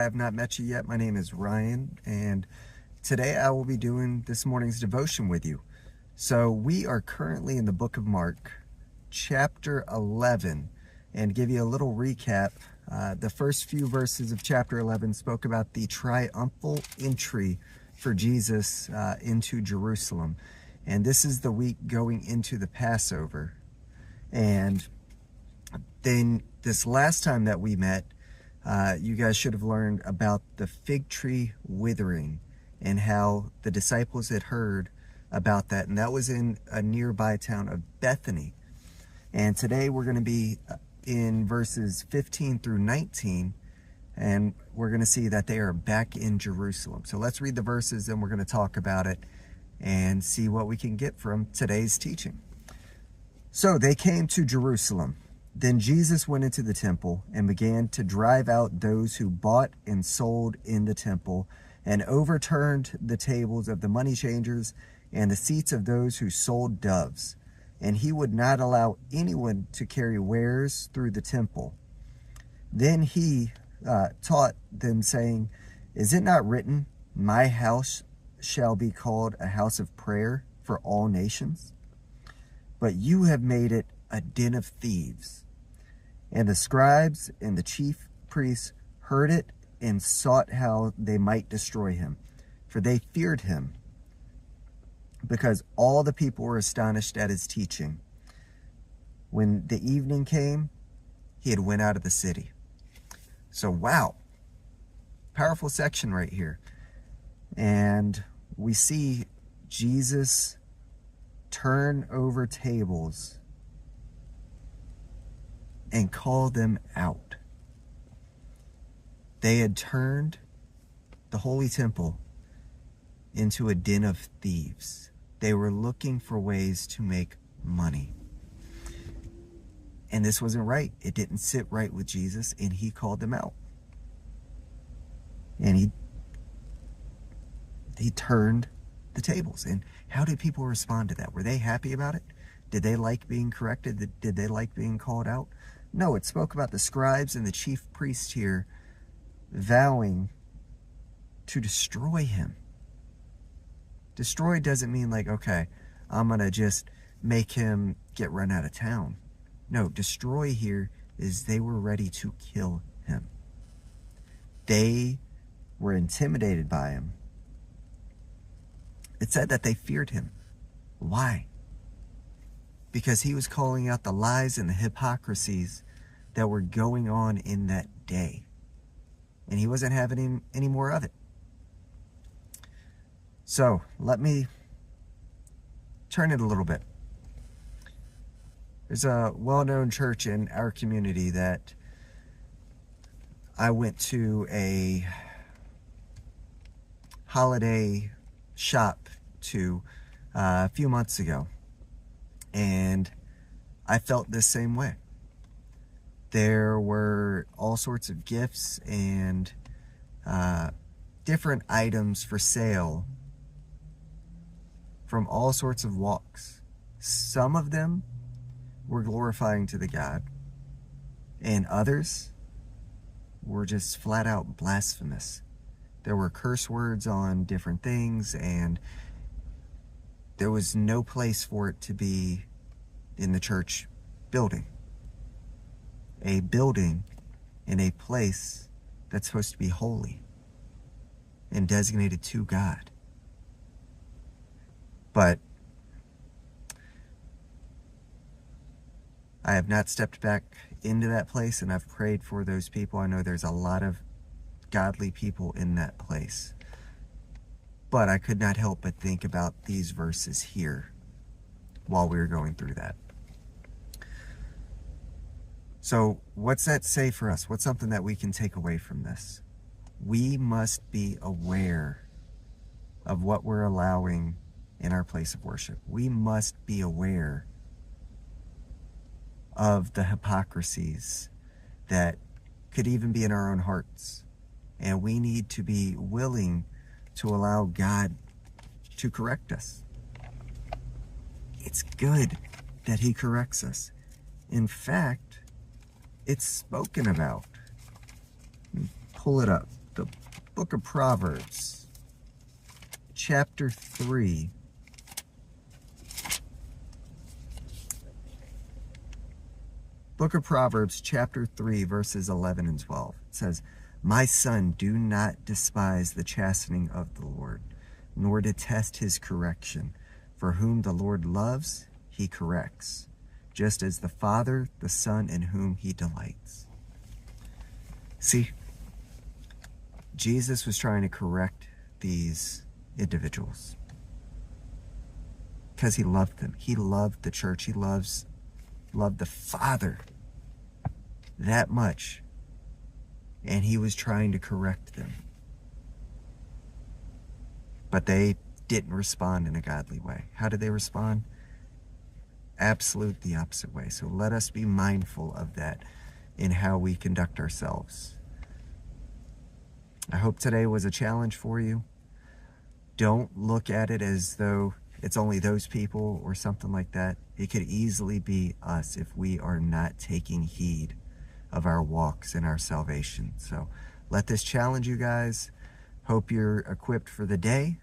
I have not met you yet. My name is Ryan, and today I will be doing this morning's devotion with you. So we are currently in the book of Mark, chapter 11, and give you a little recap. The first few verses of chapter 11 spoke about the triumphal entry for Jesus into Jerusalem. And this is the week going into the Passover. And then this last time that we met, you guys should have learned about the fig tree withering and how the disciples had heard about that. And that was in a nearby town of Bethany. And today we're going to be in verses 15 through 19. And we're going to see that they are back in Jerusalem. So let's read the verses, and we're going to talk about it and see what we can get from today's teaching. So they came to Jerusalem. Then Jesus went into the temple and began to drive out those who bought and sold in the temple, and overturned the tables of the money changers and the seats of those who sold doves. And he would not allow anyone to carry wares through the temple. Then he taught them, saying, "Is it not written, 'My house shall be called a house of prayer for all nations'? But you have made it a den of thieves." And the scribes and the chief priests heard it and sought how they might destroy him, for they feared him, because all the people were astonished at his teaching. When the evening came, he had went out of the city. So wow, powerful section right here. And we see Jesus turn over tables and call them out. They had turned the holy temple into a den of thieves. They were looking for ways to make money. And this wasn't right. It didn't sit right with Jesus, and he called them out. And he turned the tables. And how did people respond to that? Were they happy about it? Did they like being corrected? Did they like being called out? No, it spoke about the scribes and the chief priests here vowing to destroy him. Destroy doesn't mean like, okay, I'm going to just make him get run out of town. No, destroy here is they were ready to kill him. They were intimidated by him. It said that they feared him. Why? Because he was calling out the lies and the hypocrisies that were going on in that day. And he wasn't having any more of it. So let me turn it a little bit. There's a well-known church in our community that I went to a holiday shop to a few months ago. And I felt this same way. There were all sorts of gifts and different items for sale from all sorts of walks. Some of them were glorifying to the God, and others were just flat out blasphemous. There were curse words on different things, and there was no place for it to be in the church building. A building in a place that's supposed to be holy and designated to God. But I have not stepped back into that place, and I've prayed for those people. I know there's a lot of godly people in that place. But I could not help but think about these verses here while we were going through that. So what's that say for us? What's something that we can take away from this? We must be aware of what we're allowing in our place of worship. We must be aware of the hypocrisies that could even be in our own hearts. And we need to be willing to allow God to correct us. It's good that he corrects us. In fact, it's spoken about. Pull it up. the book of Proverbs, chapter 3. Book of Proverbs, chapter 3, verses 11 and 12. It says, "My son, do not despise the chastening of the Lord, nor detest his correction. For whom the Lord loves, he corrects, just as the Father, the Son, in whom he delights." See, Jesus was trying to correct these individuals because he loved them. He loved the church. He loved the Father that much. And he was trying to correct them. But they didn't respond in a godly way. How did they respond? Absolute the opposite way. So let us be mindful of that in how we conduct ourselves. I hope today was a challenge for you. Don't look at it as though it's only those people or something like that. It could easily be us if we are not taking heed of our walks and our salvation. So let this challenge you guys. Hope you're equipped for the day.